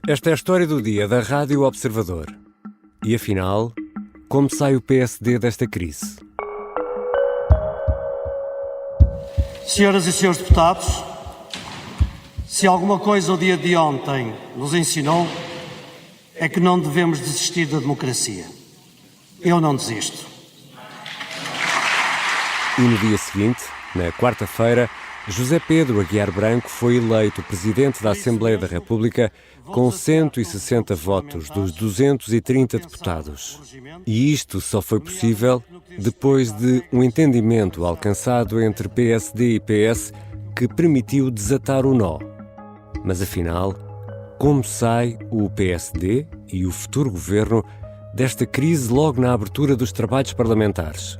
Esta é a história do dia da Rádio Observador. E afinal, como sai o PSD desta crise? Senhoras e senhores deputados, se alguma coisa o dia de ontem nos ensinou, é que não devemos desistir da democracia. Eu não desisto. E no dia seguinte, na quarta-feira, José Pedro Aguiar Branco foi eleito Presidente da Assembleia da República com 160 votos dos 230 deputados. E isto só foi possível depois de um entendimento alcançado entre PSD e PS que permitiu desatar o nó. Mas afinal, como sai o PSD e o futuro governo desta crise logo na abertura dos trabalhos parlamentares?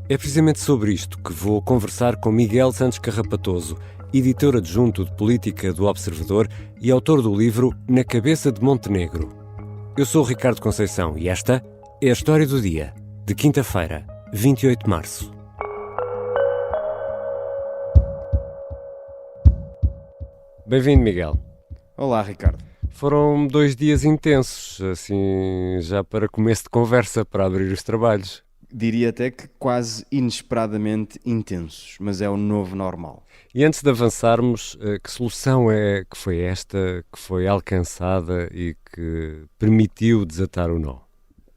É precisamente sobre isto que vou conversar com Miguel Santos Carrapatoso, editor adjunto de política do Observador e autor do livro Na Cabeça de Montenegro. Eu sou o Ricardo Conceição e esta é a história do dia, de quinta-feira, 28 de março. Bem-vindo, Miguel. Olá, Ricardo. Foram 2 dias intensos, assim, já para começo de conversa, para abrir os trabalhos. Diria até que quase inesperadamente intensos, mas é o novo normal. E antes de avançarmos, que solução é que foi esta, que foi alcançada e que permitiu desatar o nó?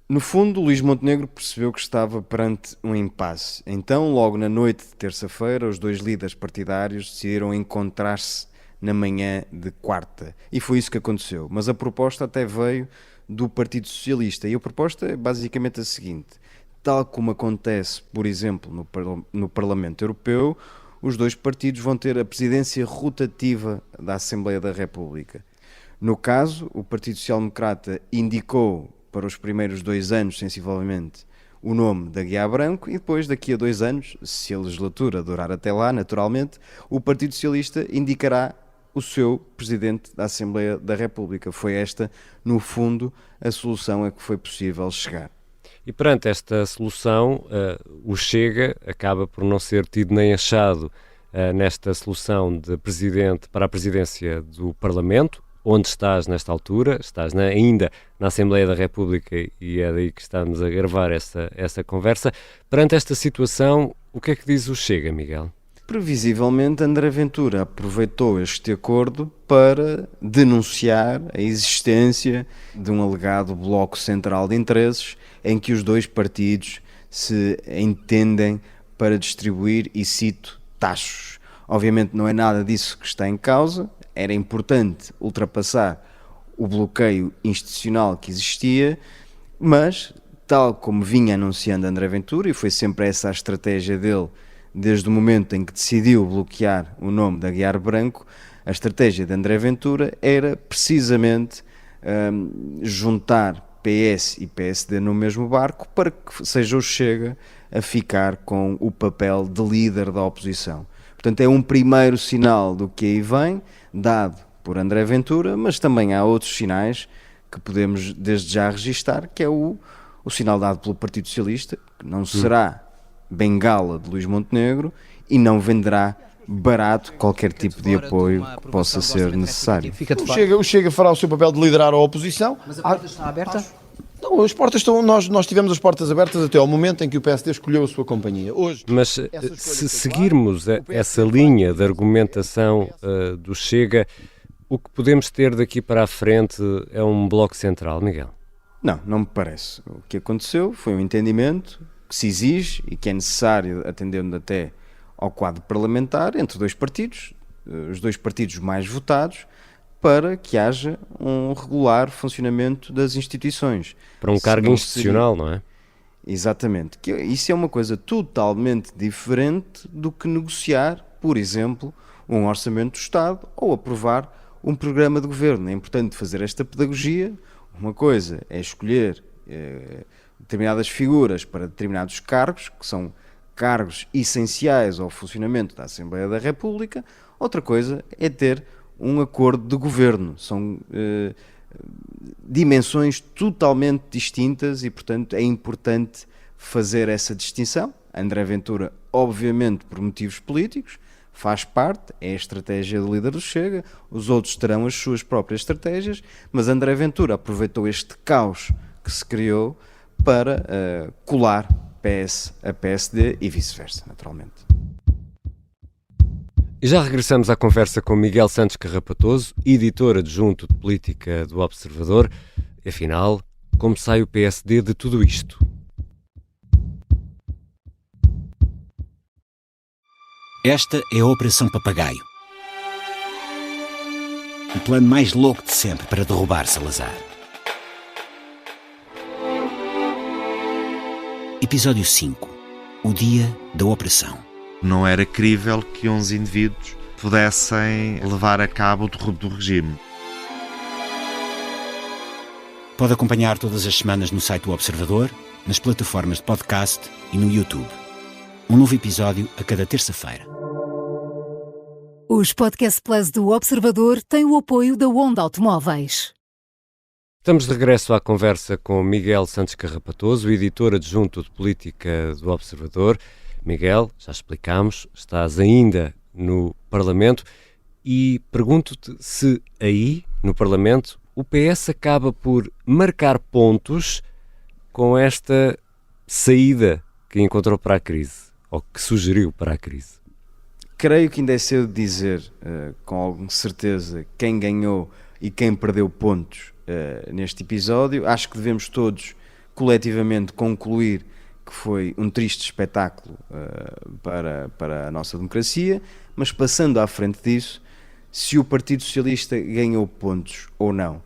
No fundo, Luís Montenegro percebeu que estava perante um impasse. Então, logo na noite de terça-feira, os dois líderes partidários decidiram encontrar-se na manhã de quarta. E foi isso que aconteceu. Mas a proposta até veio do Partido Socialista. E a proposta é basicamente a seguinte: tal como acontece, por exemplo, no Parlamento Europeu, os dois partidos vão ter a presidência rotativa da Assembleia da República. No caso, o Partido Social Democrata indicou para os primeiros 2 anos, sensivelmente, o nome de Aguiar Branco e depois, daqui a 2 anos, se a legislatura durar até lá, naturalmente, o Partido Socialista indicará o seu Presidente da Assembleia da República. Foi esta, no fundo, a solução a que foi possível chegar. E perante esta solução, o Chega acaba por não ser tido nem achado nesta solução de presidente para a presidência do Parlamento, onde estás nesta altura, estás ainda na Assembleia da República e é daí que estamos a gravar essa conversa. Perante esta situação, o que é que diz o Chega, Miguel? Previsivelmente, André Ventura aproveitou este acordo para denunciar a existência de um alegado bloco central de interesses em que os dois partidos se entendem para distribuir, e cito, tachos. Obviamente não é nada disso que está em causa, era importante ultrapassar o bloqueio institucional que existia, mas, tal como vinha anunciando André Ventura, e foi sempre essa a estratégia dele desde o momento em que decidiu bloquear o nome de Aguiar Branco, a estratégia de André Ventura era precisamente juntar PS e PSD no mesmo barco para que seja o Chega a ficar com o papel de líder da oposição. Portanto, é um primeiro sinal do que aí vem, dado por André Ventura, mas também há outros sinais que podemos desde já registar, que é o sinal dado pelo Partido Socialista, que não será bengala de Luís Montenegro e não venderá barato qualquer tipo de apoio que possa ser necessário. O Chega fará o seu papel de liderar a oposição. Mas a porta está aberta? Não, as portas estão. Nós tivemos as portas abertas até ao momento em que o PSD escolheu a sua companhia. Hoje, mas se seguirmos essa linha de argumentação do Chega, o que podemos ter daqui para a frente é um bloco central, Miguel? Não me parece. O que aconteceu foi um entendimento que se exige e que é necessário, atendendo até ao quadro parlamentar, entre dois partidos, os dois partidos mais votados, para que haja um regular funcionamento das instituições. Para um cargo institucional, não é? Exatamente. Isso é uma coisa totalmente diferente do que negociar, por exemplo, um orçamento do Estado ou aprovar um programa de governo. É importante fazer esta pedagogia. Uma coisa é escolher determinadas figuras para determinados cargos, que são cargos essenciais ao funcionamento da Assembleia da República. Outra coisa é ter um acordo de governo. São dimensões totalmente distintas e, portanto, é importante fazer essa distinção. André Ventura, obviamente, por motivos políticos, faz parte, é a estratégia do líder do Chega, os outros terão as suas próprias estratégias, mas André Ventura aproveitou este caos que se criou para colar PS a PSD e vice-versa, naturalmente. E já regressamos à conversa com Miguel Santos Carrapatoso, editor adjunto de política do Observador. Afinal, como sai o PSD de tudo isto? Esta é a Operação Papagaio. O plano mais louco de sempre para derrubar Salazar. Episódio 5. O dia da operação. Não era crível que uns indivíduos pudessem levar a cabo o derrubo do regime. Pode acompanhar todas as semanas no site do Observador, nas plataformas de podcast e no YouTube. Um novo episódio a cada terça-feira. Os Podcast Plus do Observador têm o apoio da Onda Automóveis. Estamos de regresso à conversa com Miguel Santos Carrapatoso, editor adjunto de política do Observador. Miguel, já explicámos, estás ainda no Parlamento e pergunto-te se aí, no Parlamento, o PS acaba por marcar pontos com esta saída que encontrou para a crise, ou que sugeriu para a crise. Creio que ainda é cedo dizer com alguma certeza quem ganhou e quem perdeu pontos neste episódio. Acho que devemos todos coletivamente concluir que foi um triste espetáculo para a nossa democracia, mas passando à frente disso, se o Partido Socialista ganhou pontos ou não.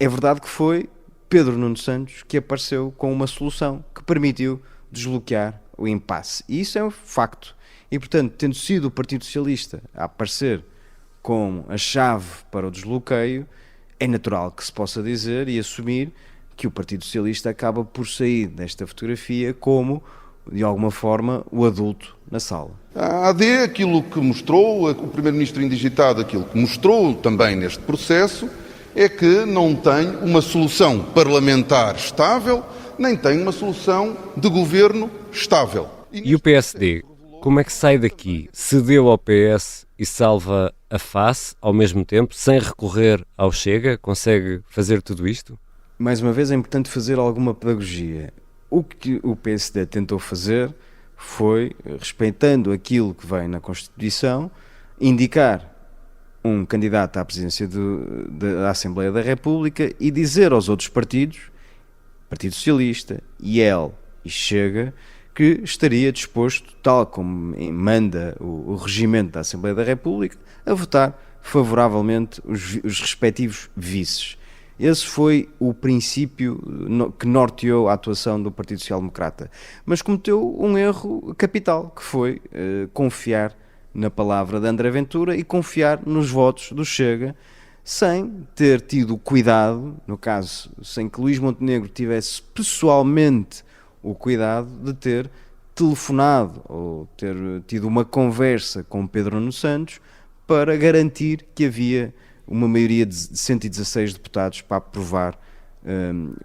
É verdade que foi Pedro Nuno Santos que apareceu com uma solução que permitiu desbloquear o impasse. E isso é um facto. E, portanto, tendo sido o Partido Socialista a aparecer com a chave para o desbloqueio, é natural que se possa dizer e assumir que o Partido Socialista acaba por sair desta fotografia como, de alguma forma, o adulto na sala. A AD, aquilo que mostrou, o Primeiro-Ministro indigitado, aquilo que mostrou também neste processo, é que não tem uma solução parlamentar estável, nem tem uma solução de governo estável. E o PSD, como é que sai daqui? Cedeu ao PS e salva a face ao mesmo tempo, sem recorrer ao Chega? Consegue fazer tudo isto? Mais uma vez é importante fazer alguma pedagogia. O que o PSD tentou fazer foi, respeitando aquilo que vem na Constituição, indicar um candidato à presidência da Assembleia da República e dizer aos outros partidos, Partido Socialista, IEL e Chega, que estaria disposto, tal como manda o regimento da Assembleia da República, a votar favoravelmente os respectivos vices. Esse foi o princípio que norteou a atuação do Partido Social Democrata. Mas cometeu um erro capital, que foi confiar na palavra de André Ventura e confiar nos votos do Chega, sem ter tido cuidado, no caso, sem que Luís Montenegro tivesse pessoalmente o cuidado de ter telefonado ou ter tido uma conversa com Pedro Nuno Santos para garantir que havia uma maioria de 116 deputados para aprovar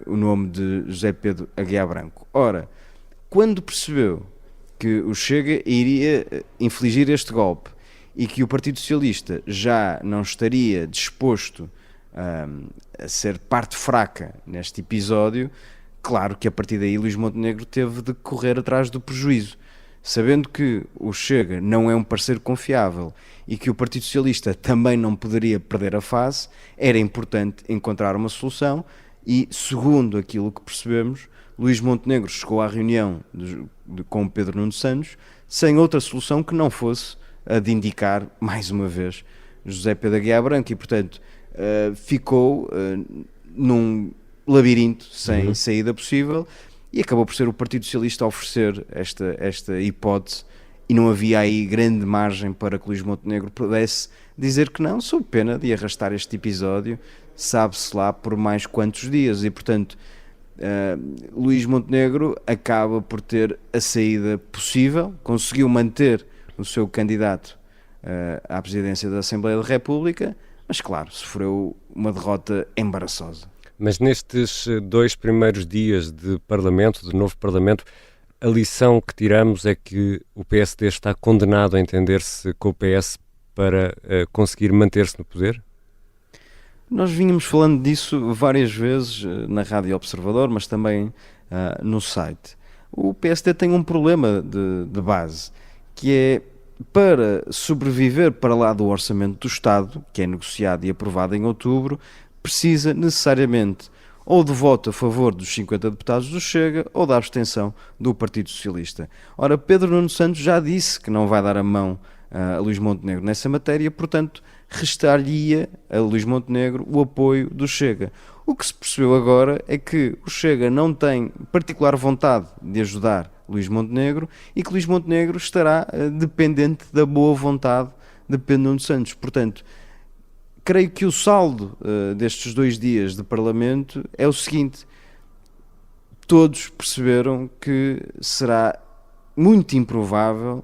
o nome de José Pedro Aguiar Branco. Ora, quando percebeu que o Chega iria infligir este golpe e que o Partido Socialista já não estaria disposto a ser parte fraca neste episódio, claro que a partir daí Luís Montenegro teve de correr atrás do prejuízo. Sabendo que o Chega não é um parceiro confiável e que o Partido Socialista também não poderia perder a face, era importante encontrar uma solução e, segundo aquilo que percebemos, Luís Montenegro chegou à reunião com Pedro Nuno Santos sem outra solução que não fosse a de indicar, mais uma vez, José Pedro Aguiar Branco e, portanto, ficou num labirinto sem saída possível e acabou por ser o Partido Socialista a oferecer esta hipótese e não havia aí grande margem para que Luís Montenegro pudesse dizer que não, sob pena de arrastar este episódio, sabe-se lá por mais quantos dias e, portanto, Luís Montenegro acaba por ter a saída possível, conseguiu manter o seu candidato à presidência da Assembleia da República, mas claro, sofreu uma derrota embaraçosa. Mas nestes 2 primeiros dias de Parlamento, de novo Parlamento, a lição que tiramos é que o PSD está condenado a entender-se com o PS para conseguir manter-se no poder? Nós vínhamos falando disso várias vezes na Rádio Observador, mas também no site. O PSD tem um problema de base, que é, para sobreviver para lá do Orçamento do Estado, que é negociado e aprovado em outubro, precisa necessariamente ou do voto a favor dos 50 deputados do Chega ou da abstenção do Partido Socialista. Ora, Pedro Nuno Santos já disse que não vai dar a mão a Luís Montenegro nessa matéria, portanto, restar-lhe-ia a Luís Montenegro o apoio do Chega. O que se percebeu agora é que o Chega não tem particular vontade de ajudar Luís Montenegro e que Luís Montenegro estará dependente da boa vontade de Pedro Nuno Santos. Portanto, creio que o saldo destes 2 dias de Parlamento é o seguinte: todos perceberam que será muito improvável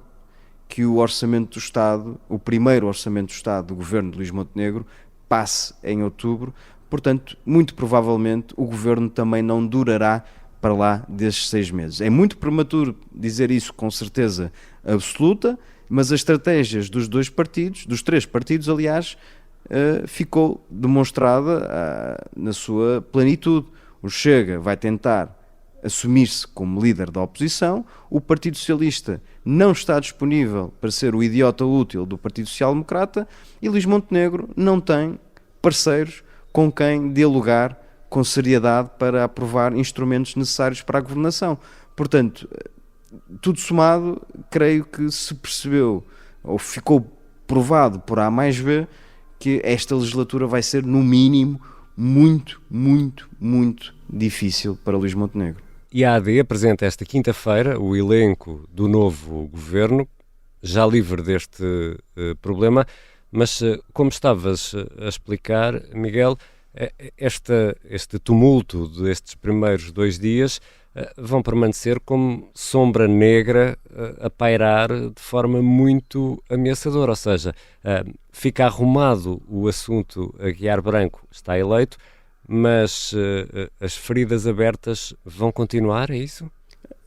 que o Orçamento do Estado, o primeiro Orçamento do Estado do governo de Luís Montenegro, passe em outubro. Portanto, muito provavelmente o governo também não durará para lá desses 6 meses. É muito prematuro dizer isso com certeza absoluta, mas as estratégias dos 2 partidos, dos 3 partidos, aliás, ficou demonstrada na sua plenitude. O Chega vai tentar assumir-se como líder da oposição, o Partido Socialista não está disponível para ser o idiota útil do Partido Social Democrata e Luís Montenegro não tem parceiros com quem dialogar com seriedade para aprovar instrumentos necessários para a governação. Portanto, tudo somado, creio que se percebeu, ou ficou provado por A mais B, que esta legislatura vai ser, no mínimo, muito, muito, muito difícil para Luís Montenegro. E a AD apresenta esta quinta-feira o elenco do novo governo, já livre deste problema, mas como estavas a explicar, Miguel, este tumulto destes primeiros 2 dias vão permanecer como sombra negra a pairar de forma muito ameaçadora, ou seja, fica arrumado o assunto Aguiar Branco está eleito, mas as feridas abertas vão continuar, é isso?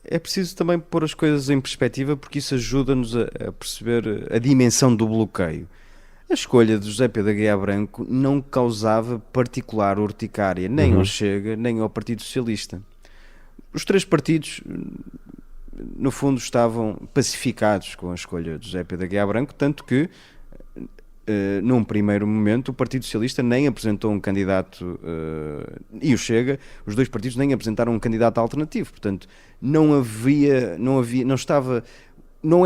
É preciso também pôr as coisas em perspectiva, porque isso ajuda-nos a perceber a dimensão do bloqueio. A escolha de José Pedro Aguiar Branco não causava particular urticária, nem ao Chega, nem ao Partido Socialista. Os 3 partidos, no fundo, estavam pacificados com a escolha de José Pedro Aguiar Branco, tanto que, num primeiro momento, o Partido Socialista nem apresentou um candidato, e o Chega, os 2 partidos nem apresentaram um candidato alternativo. Portanto, não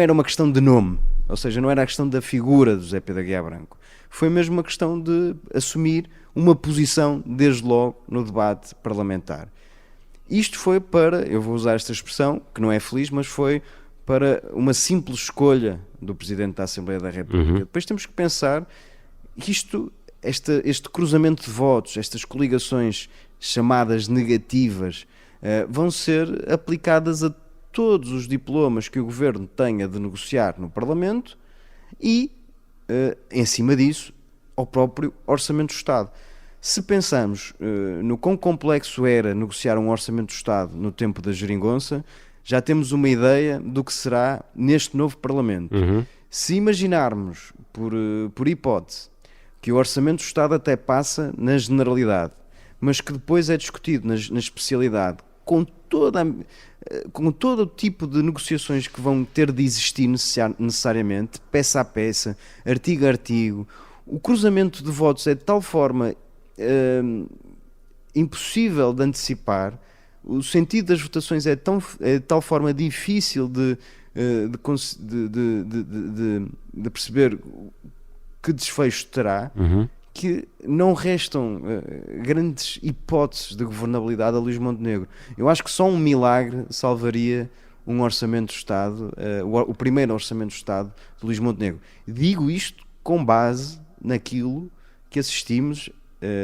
era uma questão de nome, ou seja, não era a questão da figura de José Pedro Aguiar Branco. Foi mesmo uma questão de assumir uma posição, desde logo, no debate parlamentar. Isto foi para, eu vou usar esta expressão, que não é feliz, mas foi para uma simples escolha do Presidente da Assembleia da República. Depois temos que pensar que este cruzamento de votos, estas coligações chamadas negativas, vão ser aplicadas a todos os diplomas que o Governo tenha de negociar no Parlamento e, em cima disso, ao próprio Orçamento do Estado. Se pensamos no quão complexo era negociar um Orçamento do Estado no tempo da geringonça, já temos uma ideia do que será neste novo Parlamento. Se imaginarmos, por hipótese, que o Orçamento do Estado até passa na generalidade, mas que depois é discutido na especialidade, com todo o tipo de negociações que vão ter de existir necessariamente, peça a peça, artigo a artigo, o cruzamento de votos é de tal forma impossível de antecipar, o sentido das votações é de tal forma difícil de perceber que desfecho terá, que não restam grandes hipóteses de governabilidade a Luís Montenegro. Eu acho que só um milagre salvaria um Orçamento do Estado, o primeiro Orçamento do Estado de Luís Montenegro. Digo isto com base naquilo que assistimos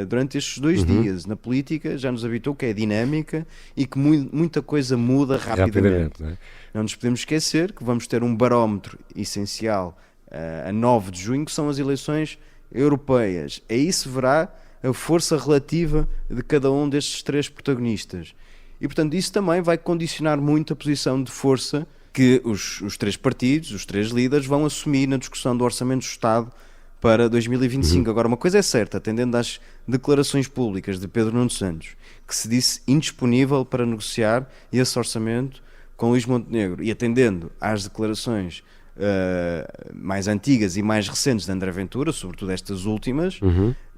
durante estes 2 dias. Na política já nos habitou que é dinâmica e que muita coisa muda rapidamente. Não nos podemos esquecer que vamos ter um barómetro essencial a 9 de junho, que são as eleições europeias. Aí se verá a força relativa de cada um destes 3 protagonistas. E, portanto, isso também vai condicionar muito a posição de força que os três partidos, os três líderes, vão assumir na discussão do Orçamento do Estado para 2025. Agora, uma coisa é certa, atendendo às declarações públicas de Pedro Nuno Santos, que se disse indisponível para negociar esse orçamento com Luís Montenegro, e atendendo às declarações mais antigas e mais recentes de André Ventura, sobretudo estas últimas,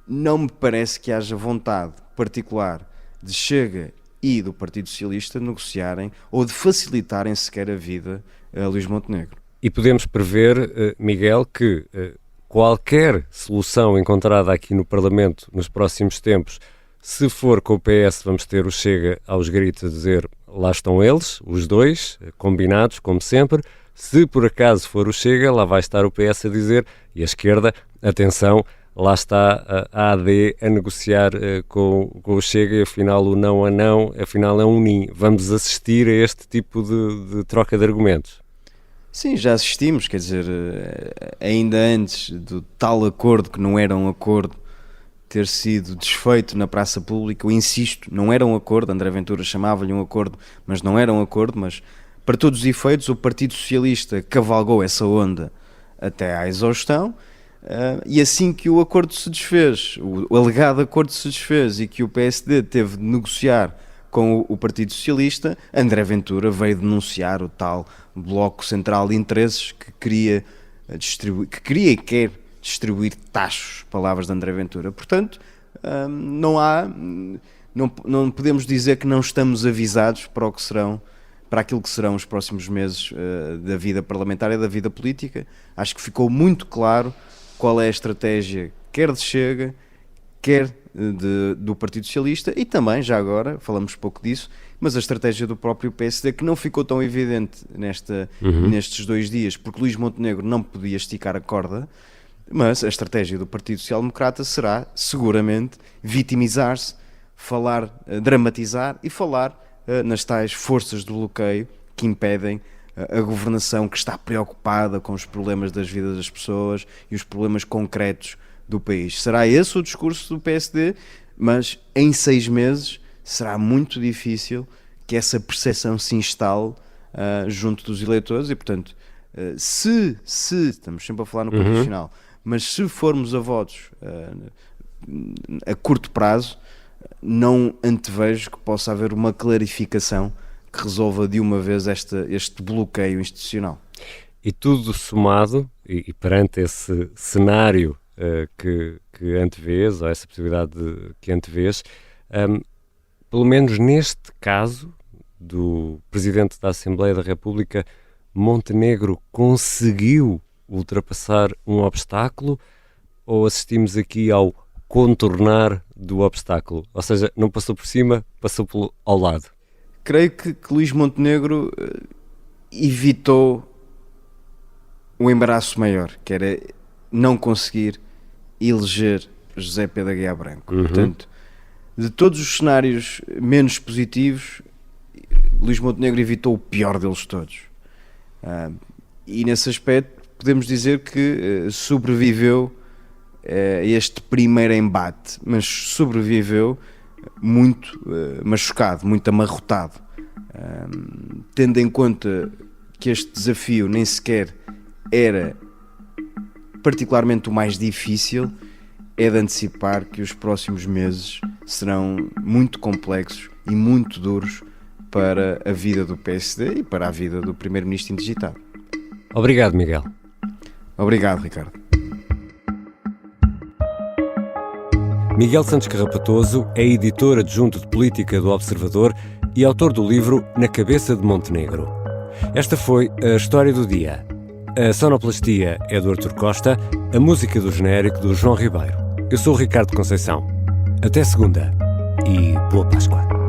não me parece que haja vontade particular de Chega e do Partido Socialista negociarem ou de facilitarem sequer a vida a Luís Montenegro. E podemos prever, Miguel, que qualquer solução encontrada aqui no Parlamento nos próximos tempos, se for com o PS, vamos ter o Chega aos gritos a dizer lá estão eles, os dois, combinados, como sempre. Se por acaso for o Chega, lá vai estar o PS a dizer, e a esquerda, atenção, lá está a AD a negociar com o Chega, e afinal o não a não, afinal é um nim. Vamos assistir a este tipo de troca de argumentos. Sim, já assistimos, quer dizer, ainda antes do tal acordo, que não era um acordo, ter sido desfeito na praça pública, eu insisto, não era um acordo, André Ventura chamava-lhe um acordo, mas não era um acordo, mas para todos os efeitos o Partido Socialista cavalgou essa onda até à exaustão, e assim que o acordo se desfez, o alegado acordo se desfez e que o PSD teve de negociar com o Partido Socialista, André Ventura veio denunciar o tal bloco central de interesses que queria e quer distribuir tachos, palavras de André Ventura. Portanto, não podemos dizer que não estamos avisados para aquilo que serão os próximos meses da vida parlamentar e da vida política. Acho que ficou muito claro qual é a estratégia, quer de Chega, quer do Partido Socialista, e também, já agora, falamos pouco disso, mas a estratégia do próprio PSD, que não ficou tão evidente nestes 2 dias, porque Luís Montenegro não podia esticar a corda, mas a estratégia do Partido Social Democrata será, seguramente, vitimizar-se, dramatizar e falar nas tais forças do bloqueio que impedem a governação, que está preocupada com os problemas das vidas das pessoas e os problemas concretos do país. Será esse o discurso do PSD, mas em 6 meses será muito difícil que essa percepção se instale junto dos eleitores e, portanto, se estamos sempre a falar no condicional, mas se formos a votos a curto prazo, não antevejo que possa haver uma clarificação que resolva de uma vez este bloqueio institucional. E tudo somado, e perante esse cenário que antevês, ou essa possibilidade que antevês, pelo menos neste caso do Presidente da Assembleia da República, Montenegro conseguiu ultrapassar um obstáculo, ou assistimos aqui ao contornar do obstáculo? Ou seja, não passou por cima, passou ao lado. Creio que Luís Montenegro evitou um embaraço maior, que era não conseguir eleger José Pedro Aguiar Branco. Portanto, de todos os cenários menos positivos, Luís Montenegro evitou o pior deles todos. E nesse aspecto podemos dizer que sobreviveu a este primeiro embate, mas sobreviveu muito machucado, muito amarrotado, tendo em conta que este desafio nem sequer era particularmente o mais difícil. É de antecipar que os próximos meses serão muito complexos e muito duros para a vida do PSD e para a vida do Primeiro-Ministro indigitado. Obrigado, Miguel. Obrigado, Ricardo. Miguel Santos Carrapatoso é editor adjunto de política do Observador e autor do livro Na Cabeça de Montenegro. Esta foi a história do dia. A sonoplastia é do Artur Costa, a música do genérico do João Ribeiro. Eu sou o Ricardo Conceição. Até segunda e boa Páscoa.